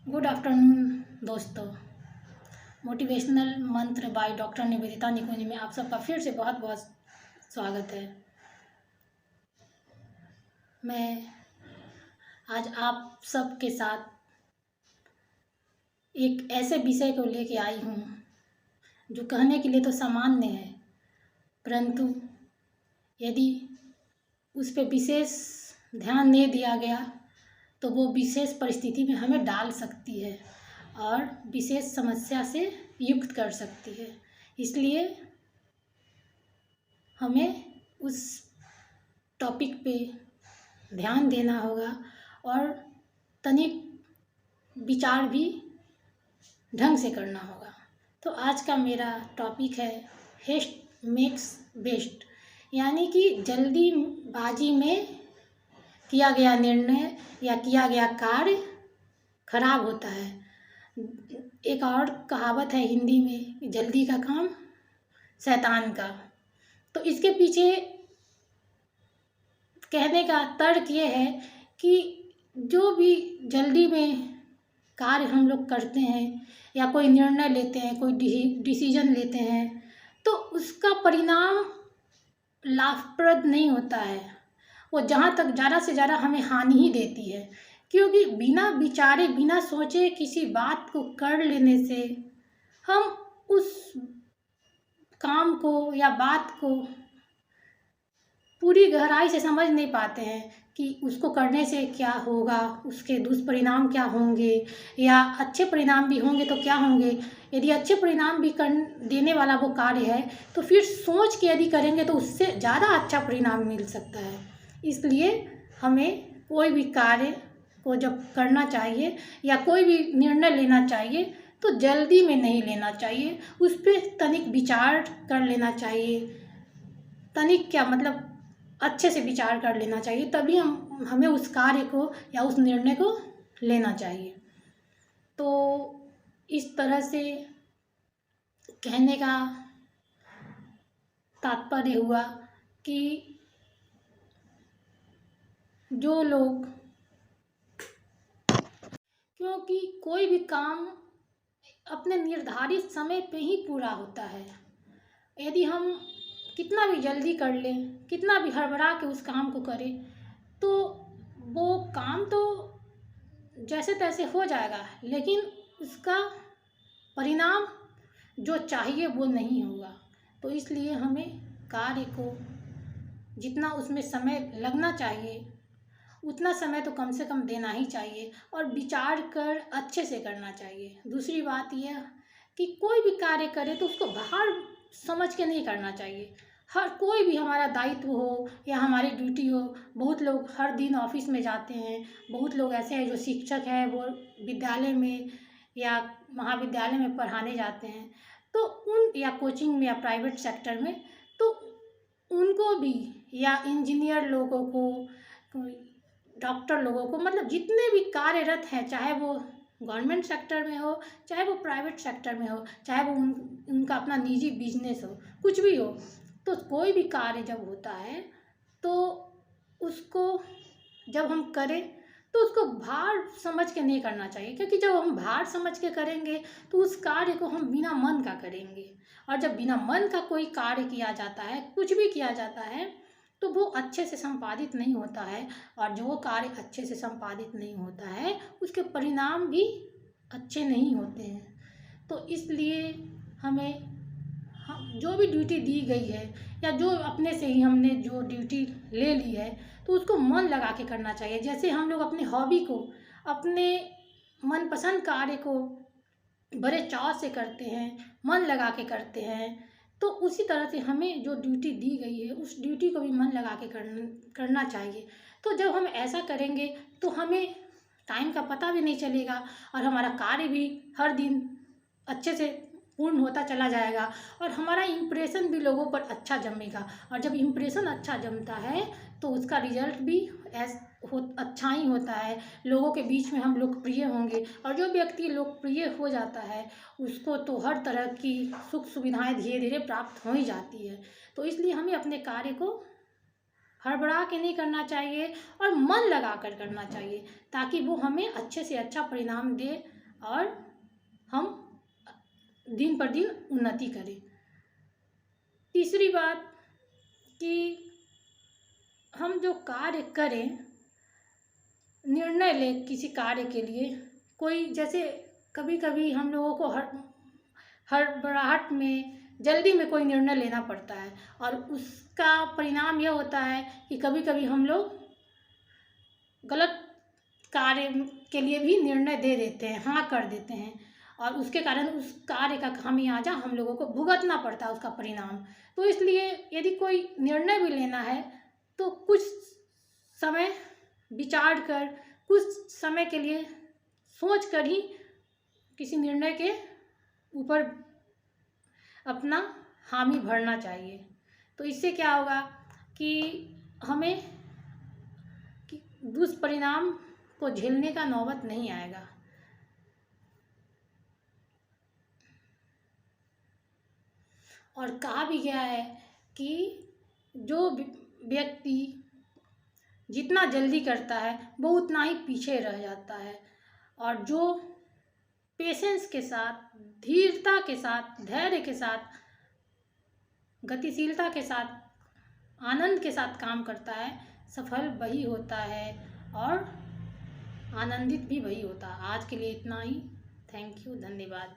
Good afternoon दोस्तों। Motivational मंत्र by doctor Nivedita निकुंज में आप सबका फिर से बहुत बहुत स्वागत है। मैं आज आप सबके साथ एक ऐसे विषय को लेके आई हूँ जो कहने के लिए तो सामान्य है, परंतु यदि उस पर विशेष ध्यान नहीं दिया गया तो वो विशेष परिस्थिति में हमें डाल सकती है और विशेष समस्या से युक्त कर सकती है। इसलिए हमें उस टॉपिक पे ध्यान देना होगा और तनिक विचार भी ढंग से करना होगा। तो आज का मेरा टॉपिक है हेस्ट मेक्स बेस्ट, यानी कि जल्दीबाजी में किया गया निर्णय या किया गया कार्य खराब होता है। एक और कहावत है हिंदी में, जल्दी का काम शैतान का। तो इसके पीछे कहने का तर्क ये है कि जो भी जल्दी में कार्य हम लोग करते हैं या कोई निर्णय लेते हैं, कोई डिसीजन लेते हैं, तो उसका परिणाम लाभप्रद नहीं होता है। वो जहाँ तक ज़्यादा से ज़्यादा हमें हानि ही देती है, क्योंकि बिना विचारे बिना सोचे किसी बात को कर लेने से हम उस काम को या बात को पूरी गहराई से समझ नहीं पाते हैं कि उसको करने से क्या होगा, उसके दुष्परिणाम क्या होंगे या अच्छे परिणाम भी होंगे तो क्या होंगे। यदि अच्छे परिणाम भी कर देने वाला वो कार्य है तो फिर सोच के यदि करेंगे तो उससे ज़्यादा अच्छा परिणाम मिल सकता है। इसलिए हमें कोई भी कार्य को जब करना चाहिए या कोई भी निर्णय लेना चाहिए तो जल्दी में नहीं लेना चाहिए, उस पर तनिक विचार कर लेना चाहिए। तनिक क्या मतलब, अच्छे से विचार कर लेना चाहिए, तभी हमें उस कार्य को या उस निर्णय को लेना चाहिए। तो इस तरह से कहने का तात्पर्य हुआ कि जो लोग, क्योंकि कोई भी काम अपने निर्धारित समय पे ही पूरा होता है। यदि हम कितना भी जल्दी कर लें, कितना भी हड़बड़ा के उस काम को करें, तो वो काम तो जैसे तैसे हो जाएगा, लेकिन उसका परिणाम जो चाहिए वो नहीं होगा। तो इसलिए हमें कार्य को जितना उसमें समय लगना चाहिए उतना समय तो कम से कम देना ही चाहिए और विचार कर अच्छे से करना चाहिए। दूसरी बात यह कि कोई भी कार्य करे तो उसको बाहर समझ के नहीं करना चाहिए। हर कोई भी हमारा दायित्व हो या हमारी ड्यूटी हो, बहुत लोग हर दिन ऑफिस में जाते हैं, बहुत लोग ऐसे हैं जो शिक्षक हैं, वो विद्यालय में या महाविद्यालय में पढ़ाने जाते हैं, तो उन या कोचिंग में या प्राइवेट सेक्टर में, तो उनको भी या इंजीनियर लोगों को, डॉक्टर लोगों को, मतलब जितने भी कार्यरत हैं, चाहे वो गवर्नमेंट सेक्टर में हो, चाहे वो प्राइवेट सेक्टर में हो, चाहे वो उनका अपना निजी बिजनेस हो, कुछ भी हो, तो कोई भी कार्य जब होता है तो उसको जब हम करें तो उसको भार समझ के नहीं करना चाहिए, क्योंकि जब हम भार समझ के करेंगे तो उस कार्य को हम बिना मन का करेंगे। और जब बिना मन का कोई कार्य किया जाता है, कुछ भी किया जाता है, तो वो अच्छे से संपादित नहीं होता है। और जो कार्य अच्छे से संपादित नहीं होता है उसके परिणाम भी अच्छे नहीं होते हैं। तो इसलिए हमें जो भी ड्यूटी दी गई है या जो अपने से ही हमने जो ड्यूटी ले ली है तो उसको मन लगा के करना चाहिए। जैसे हम लोग अपने हॉबी को, अपने मनपसंद कार्य को बड़े चाव से करते हैं, मन लगा के करते हैं, तो उसी तरह से हमें जो ड्यूटी दी गई है उस ड्यूटी को भी मन लगा के करना चाहिए। तो जब हम ऐसा करेंगे तो हमें टाइम का पता भी नहीं चलेगा और हमारा कार्य भी हर दिन अच्छे से पूर्ण होता चला जाएगा और हमारा इम्प्रेशन भी लोगों पर अच्छा जमेगा। और जब इम्प्रेशन अच्छा जमता है तो उसका रिजल्ट भी अच्छा ही होता है। लोगों के बीच में हम लोकप्रिय होंगे और जो व्यक्ति लोकप्रिय हो जाता है उसको तो हर तरह की सुख सुविधाएं धीरे धीरे प्राप्त हो ही जाती है। तो इसलिए हमें अपने कार्य को हड़बड़ा के नहीं करना चाहिए और मन लगा कर करना चाहिए, ताकि वो हमें अच्छे से अच्छा परिणाम दे और हम दिन पर दिन उन्नति करें। तीसरी बात कि हम जो कार्य करें, निर्णय लें किसी कार्य के लिए, कोई जैसे कभी कभी हम लोगों को हड़बड़ाहट में, जल्दी में कोई निर्णय लेना पड़ता है और उसका परिणाम यह होता है कि कभी कभी हम लोग गलत कार्य के लिए भी निर्णय दे देते हैं, हाँ कर देते हैं, और उसके कारण उस कार्य का खामियाजा हम लोगों को भुगतना पड़ता है, उसका परिणाम। तो इसलिए यदि कोई निर्णय भी लेना है तो कुछ समय विचार कर, कुछ समय के लिए सोच कर ही किसी निर्णय के ऊपर अपना हामी भरना चाहिए। तो इससे क्या होगा कि हमें दुष्परिणाम को झेलने का नौबत नहीं आएगा। और कहा भी गया है कि जो व्यक्ति जितना जल्दी करता है वो उतना ही पीछे रह जाता है, और जो पेशेंस के साथ, धीरता के साथ, धैर्य के साथ, गतिशीलता के साथ, आनंद के साथ काम करता है, सफल वही होता है और आनंदित भी वही होता है। आज के लिए इतना ही। थैंक यू, धन्यवाद।